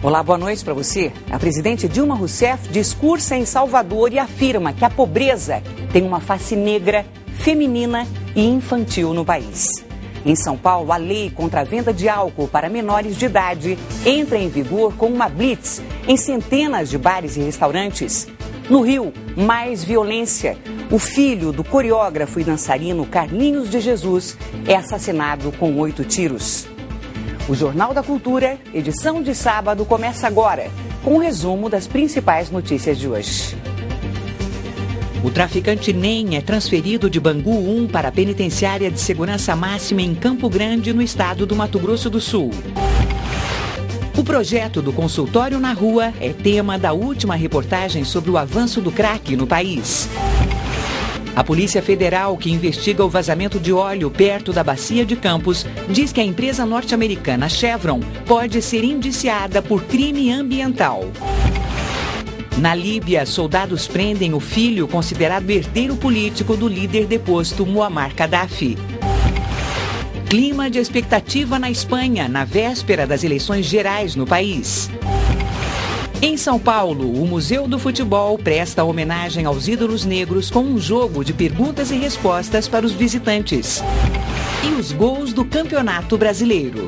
Olá, boa noite para você. A presidente Dilma Rousseff discursa em Salvador e afirma que a pobreza tem uma face negra, feminina e infantil no país. Em São Paulo, a lei contra a venda de álcool para menores de idade entra em vigor com uma blitz em centenas de bares e restaurantes. No Rio, mais violência. O filho do coreógrafo e dançarino Carlinhos de Jesus é assassinado com 8 tiros. O Jornal da Cultura, edição de sábado, começa agora, com um resumo das principais notícias de hoje. O traficante NEM é transferido de Bangu 1 para a penitenciária de segurança máxima em Campo Grande, no estado do Mato Grosso do Sul. O projeto do consultório na rua é tema da última reportagem sobre o avanço do crack no país. A Polícia Federal, que investiga o vazamento de óleo perto da Bacia de Campos, diz que a empresa norte-americana Chevron pode ser indiciada por crime ambiental. Na Líbia, soldados prendem o filho considerado herdeiro político do líder deposto Muammar Gaddafi. Clima de expectativa na Espanha, na véspera das eleições gerais no país. Em São Paulo, o Museu do Futebol presta homenagem aos ídolos negros com um jogo de perguntas e respostas para os visitantes. E os gols do Campeonato Brasileiro.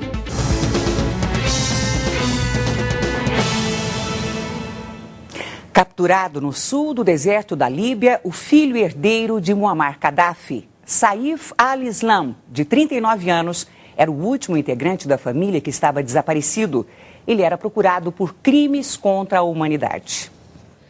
Capturado no sul do deserto da Líbia, o filho herdeiro de Muammar Gaddafi, Saif al-Islam, de 39 anos, era o último integrante da família que estava desaparecido. Ele era procurado por crimes contra a humanidade.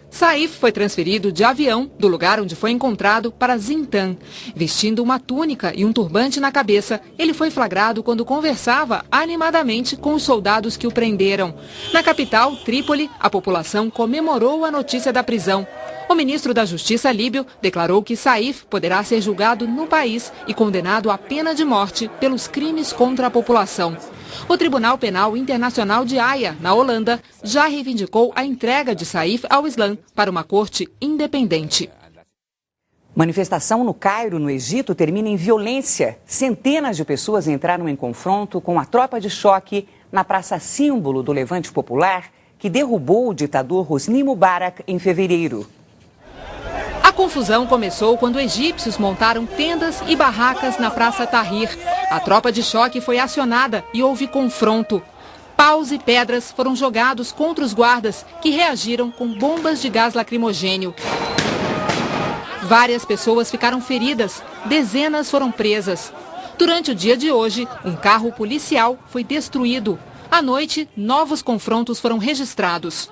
Saif foi transferido de avião do lugar onde foi encontrado para Zintan. Vestindo uma túnica e um turbante na cabeça, ele foi flagrado quando conversava animadamente com os soldados que o prenderam. Na capital, Trípoli, a população comemorou a notícia da prisão. O ministro da Justiça líbio declarou que Saif poderá ser julgado no país e condenado à pena de morte pelos crimes contra a população. O Tribunal Penal Internacional de Haia, na Holanda, já reivindicou a entrega de Saif ao Islã para uma corte independente. Manifestação no Cairo, no Egito, termina em violência. Centenas de pessoas entraram em confronto com a tropa de choque na praça símbolo do Levante Popular, que derrubou o ditador Hosni Mubarak em fevereiro. A confusão começou quando egípcios montaram tendas e barracas na Praça Tahrir. A tropa de choque foi acionada e houve confronto. Paus e pedras foram jogados contra os guardas, que reagiram com bombas de gás lacrimogênio. Várias pessoas ficaram feridas, dezenas foram presas. Durante o dia de hoje, um carro policial foi destruído. À noite, novos confrontos foram registrados.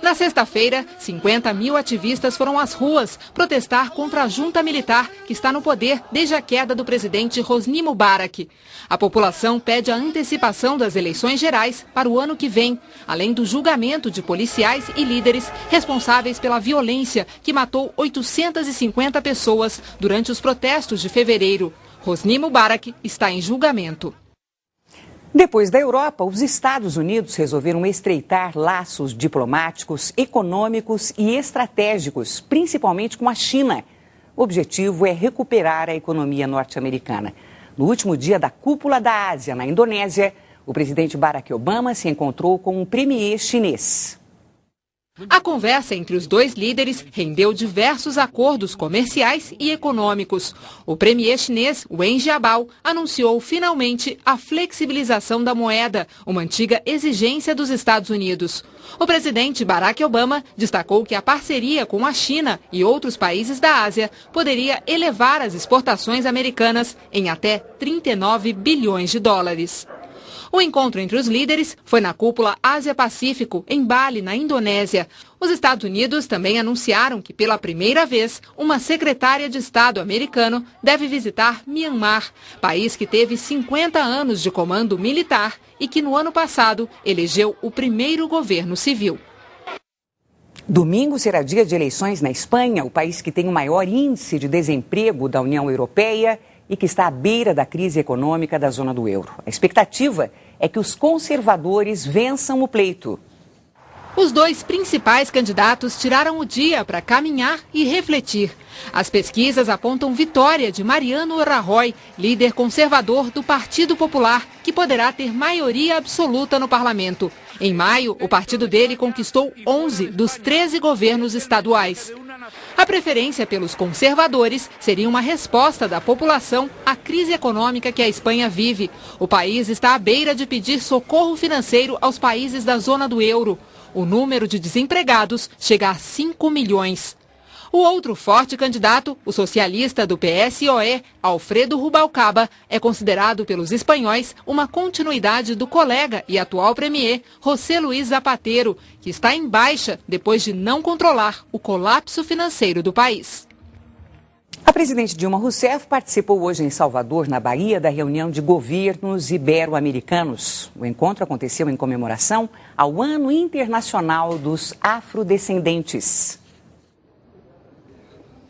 Na sexta-feira, 50 mil ativistas foram às ruas protestar contra a junta militar que está no poder desde a queda do presidente Hosni Mubarak. A população pede a antecipação das eleições gerais para o ano que vem, além do julgamento de policiais e líderes responsáveis pela violência que matou 850 pessoas durante os protestos de fevereiro. Hosni Mubarak está em julgamento. Depois da Europa, os Estados Unidos resolveram estreitar laços diplomáticos, econômicos e estratégicos, principalmente com a China. O objetivo é recuperar a economia norte-americana. No último dia da Cúpula da Ásia, na Indonésia, o presidente Barack Obama se encontrou com um premier chinês. A conversa entre os dois líderes rendeu diversos acordos comerciais e econômicos. O premier chinês Wen Jiabao anunciou finalmente a flexibilização da moeda, uma antiga exigência dos Estados Unidos. O presidente Barack Obama destacou que a parceria com a China e outros países da Ásia poderia elevar as exportações americanas em até 39 bilhões de dólares. O encontro entre os líderes foi na cúpula Ásia-Pacífico, em Bali, na Indonésia. Os Estados Unidos também anunciaram que, pela primeira vez, uma secretária de Estado americano deve visitar Myanmar, país que teve 50 anos de comando militar e que, no ano passado, elegeu o primeiro governo civil. Domingo será dia de eleições na Espanha, o país que tem o maior índice de desemprego da União Europeia e que está à beira da crise econômica da zona do euro. A expectativa é que os conservadores vençam o pleito. Os dois principais candidatos tiraram o dia para caminhar e refletir. As pesquisas apontam vitória de Mariano Rajoy, líder conservador do Partido Popular, que poderá ter maioria absoluta no parlamento. Em maio, o partido dele conquistou 11 dos 13 governos estaduais. A preferência pelos conservadores seria uma resposta da população à crise econômica que a Espanha vive. O país está à beira de pedir socorro financeiro aos países da zona do euro. O número de desempregados chega a 5 milhões. O outro forte candidato, o socialista do PSOE, Alfredo Rubalcaba, é considerado pelos espanhóis uma continuidade do colega e atual premier José Luís Zapatero, que está em baixa depois de não controlar o colapso financeiro do país. A presidente Dilma Rousseff participou hoje em Salvador, na Bahia, da reunião de governos ibero-americanos. O encontro aconteceu em comemoração ao Ano Internacional dos Afrodescendentes.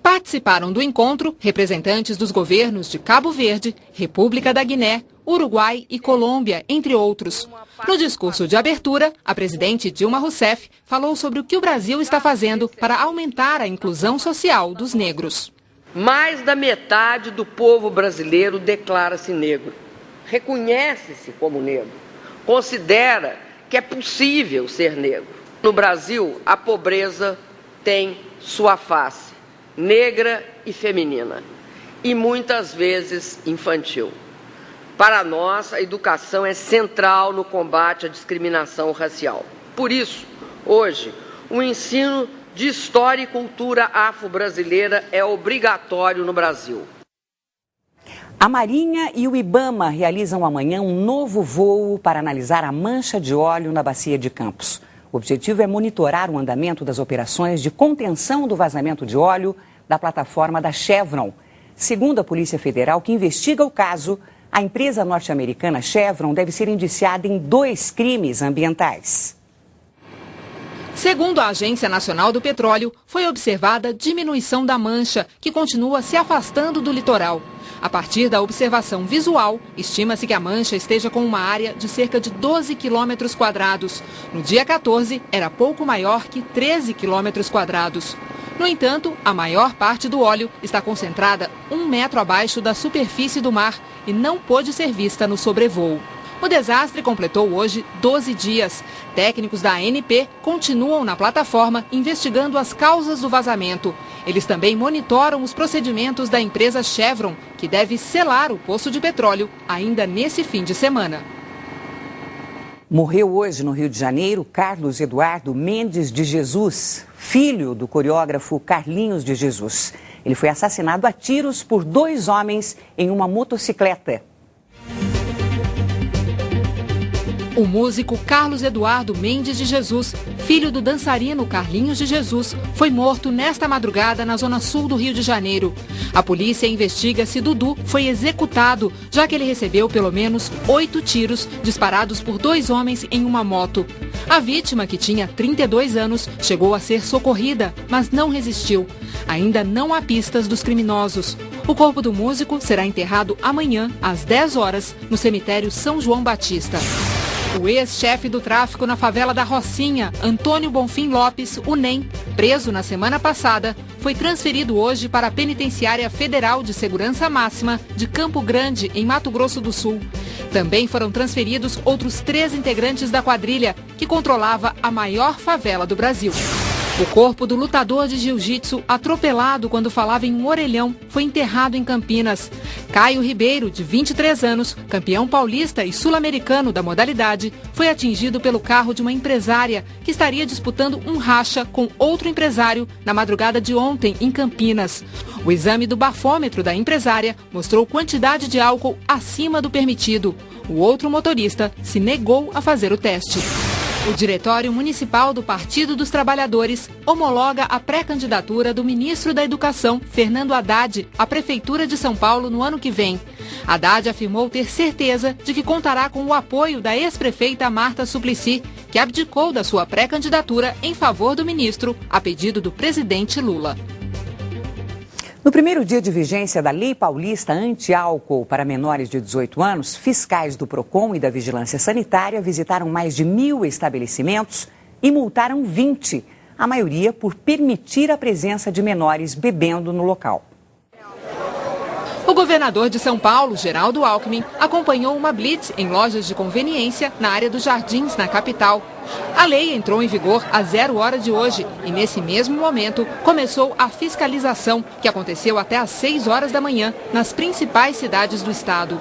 Participaram do encontro representantes dos governos de Cabo Verde, República da Guiné, Uruguai e Colômbia, entre outros. No discurso de abertura, a presidente Dilma Rousseff falou sobre o que o Brasil está fazendo para aumentar a inclusão social dos negros. Mais da metade do povo brasileiro declara-se negro, reconhece-se como negro, considera que é possível ser negro. No Brasil, a pobreza tem sua face, negra e feminina, e muitas vezes infantil. Para nós, a educação é central no combate à discriminação racial. Por isso, hoje, o ensino de história e cultura afro-brasileira é obrigatório no Brasil. A Marinha e o IBAMA realizam amanhã um novo voo para analisar a mancha de óleo na bacia de Campos. O objetivo é monitorar o andamento das operações de contenção do vazamento de óleo da plataforma da Chevron. Segundo a Polícia Federal, que investiga o caso, a empresa norte-americana Chevron deve ser indiciada em 2 crimes ambientais. Segundo a Agência Nacional do Petróleo, foi observada diminuição da mancha, que continua se afastando do litoral. A partir da observação visual, estima-se que a mancha esteja com uma área de cerca de 12 quilômetros quadrados. No dia 14, era pouco maior que 13 quilômetros quadrados. No entanto, a maior parte do óleo está concentrada 1 metro abaixo da superfície do mar e não pôde ser vista no sobrevoo. O desastre completou hoje 12 dias. Técnicos da ANP continuam na plataforma investigando as causas do vazamento. Eles também monitoram os procedimentos da empresa Chevron, que deve selar o poço de petróleo ainda nesse fim de semana. Morreu hoje no Rio de Janeiro Carlos Eduardo Mendes de Jesus, filho do coreógrafo Carlinhos de Jesus. Ele foi assassinado a tiros por 2 homens em uma motocicleta. O músico Carlos Eduardo Mendes de Jesus, filho do dançarino Carlinhos de Jesus, foi morto nesta madrugada na zona sul do Rio de Janeiro. A polícia investiga se Dudu foi executado, já que ele recebeu pelo menos 8 tiros disparados por 2 homens em uma moto. A vítima, que tinha 32 anos, chegou a ser socorrida, mas não resistiu. Ainda não há pistas dos criminosos. O corpo do músico será enterrado amanhã, às 10 horas, no cemitério São João Batista. O ex-chefe do tráfico na favela da Rocinha, Antônio Bonfim Lopes, o NEM, preso na semana passada, foi transferido hoje para a Penitenciária Federal de Segurança Máxima de Campo Grande, em Mato Grosso do Sul. Também foram transferidos outros 3 integrantes da quadrilha, que controlava a maior favela do Brasil. O corpo do lutador de jiu-jitsu, atropelado quando falava em um orelhão, foi enterrado em Campinas. Caio Ribeiro, de 23 anos, campeão paulista e sul-americano da modalidade, foi atingido pelo carro de uma empresária que estaria disputando um racha com outro empresário na madrugada de ontem, em Campinas. O exame do bafômetro da empresária mostrou quantidade de álcool acima do permitido. O outro motorista se negou a fazer o teste. O Diretório Municipal do Partido dos Trabalhadores homologa a pré-candidatura do ministro da Educação, Fernando Haddad, à Prefeitura de São Paulo no ano que vem. Haddad afirmou ter certeza de que contará com o apoio da ex-prefeita Marta Suplicy, que abdicou da sua pré-candidatura em favor do ministro, a pedido do presidente Lula. No primeiro dia de vigência da Lei Paulista Anti-Álcool para menores de 18 anos, fiscais do PROCON e da Vigilância Sanitária visitaram mais de 1.000 estabelecimentos e multaram 20, a maioria por permitir a presença de menores bebendo no local. O governador de São Paulo, Geraldo Alckmin, acompanhou uma blitz em lojas de conveniência na área dos Jardins, na capital. A lei entrou em vigor às 0h de hoje e, nesse mesmo momento, começou a fiscalização, que aconteceu até às 6h da manhã, nas principais cidades do estado.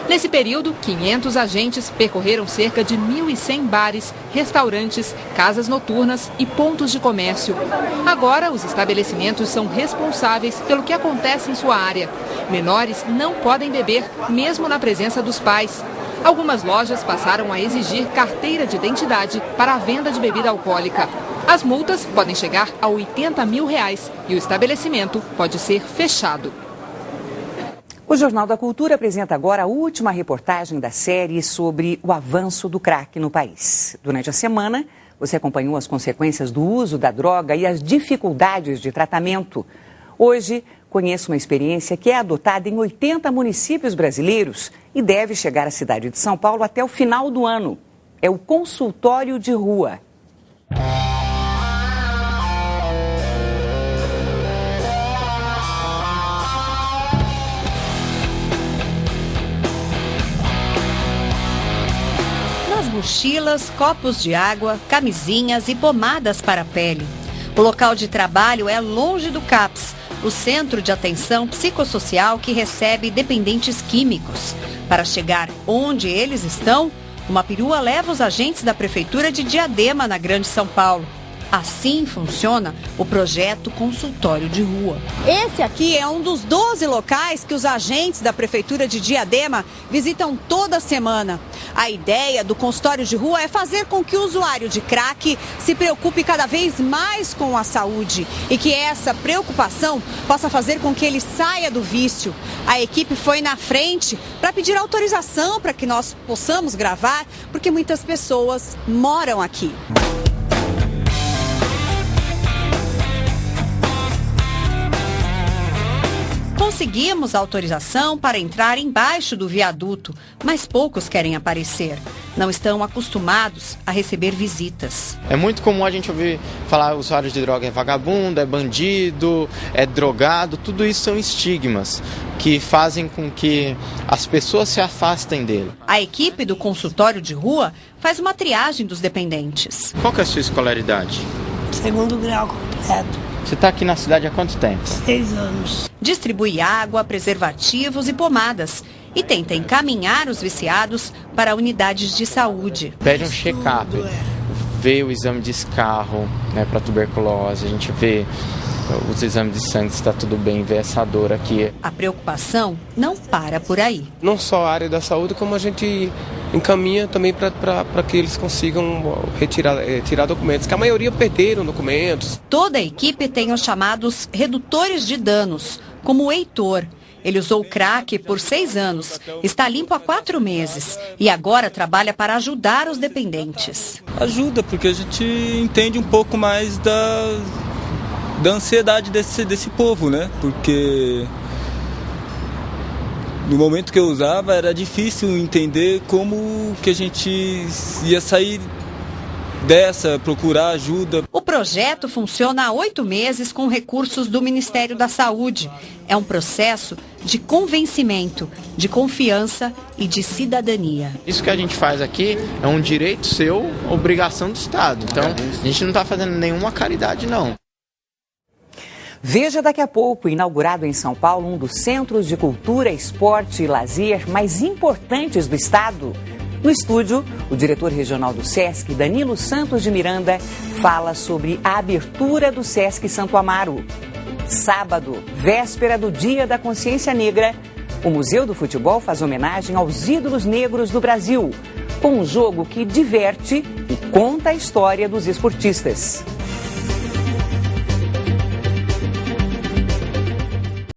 Nesse período, 500 agentes percorreram cerca de 1.100 bares, restaurantes, casas noturnas e pontos de comércio. Agora, os estabelecimentos são responsáveis pelo que acontece em sua área. Menores não podem beber, mesmo na presença dos pais. Algumas lojas passaram a exigir carteira de identidade para a venda de bebida alcoólica. As multas podem chegar a R$80 mil e o estabelecimento pode ser fechado. O Jornal da Cultura apresenta agora a última reportagem da série sobre o avanço do crack no país. Durante a semana, você acompanhou as consequências do uso da droga e as dificuldades de tratamento. Hoje, conheço uma experiência que é adotada em 80 municípios brasileiros e deve chegar à cidade de São Paulo até o final do ano. É o consultório de rua. Mochilas, copos de água, camisinhas e pomadas para a pele. O local de trabalho é longe do CAPS, o Centro de Atenção Psicossocial que recebe dependentes químicos. Para chegar onde eles estão, uma perua leva os agentes da Prefeitura de Diadema, na Grande São Paulo. Assim funciona o projeto Consultório de Rua. Esse aqui é um dos 12 locais que os agentes da Prefeitura de Diadema visitam toda semana. A ideia do consultório de rua é fazer com que o usuário de crack se preocupe cada vez mais com a saúde e que essa preocupação possa fazer com que ele saia do vício. A equipe foi na frente para pedir autorização para que nós possamos gravar, porque muitas pessoas moram aqui. Conseguimos autorização para entrar embaixo do viaduto, mas poucos querem aparecer. Não estão acostumados a receber visitas. É muito comum a gente ouvir falar que o usuário de droga é vagabundo, é bandido, é drogado. Tudo isso são estigmas que fazem com que as pessoas se afastem dele. A equipe do consultório de rua faz uma triagem dos dependentes. Qual que é a sua escolaridade? 2º grau completo. Você está aqui na cidade há quanto tempo? 6 anos. Distribui água, preservativos e pomadas e tenta encaminhar os viciados para unidades de saúde. Pede um check-up, vê o exame de escarro, né, para tuberculose, a gente vê os exames de sangue, se está tudo bem, vê essa dor aqui. A preocupação não para por aí. Não só a área da saúde, como a gente encaminha também para que eles consigam tirar documentos, que a maioria perderam documentos. Toda a equipe tem os chamados redutores de danos, como o Heitor. Ele usou crack por 6 anos, está limpo há 4 meses e agora trabalha para ajudar os dependentes. Ajuda, porque a gente entende um pouco mais da ansiedade desse povo, né? Porque no momento que eu usava era difícil entender como que a gente ia sair dessa, procurar ajuda. O projeto funciona há 8 meses com recursos do Ministério da Saúde. É um processo de convencimento, de confiança e de cidadania. Isso que a gente faz aqui é um direito seu, obrigação do Estado. Então, a gente não está fazendo nenhuma caridade, não. Veja daqui a pouco, inaugurado em São Paulo, um dos centros de cultura, esporte e lazer mais importantes do estado. No estúdio, o diretor regional do SESC, Danilo Santos de Miranda, fala sobre a abertura do SESC Santo Amaro. Sábado, véspera do Dia da Consciência Negra, o Museu do Futebol faz homenagem aos ídolos negros do Brasil, com um jogo que diverte e conta a história dos esportistas.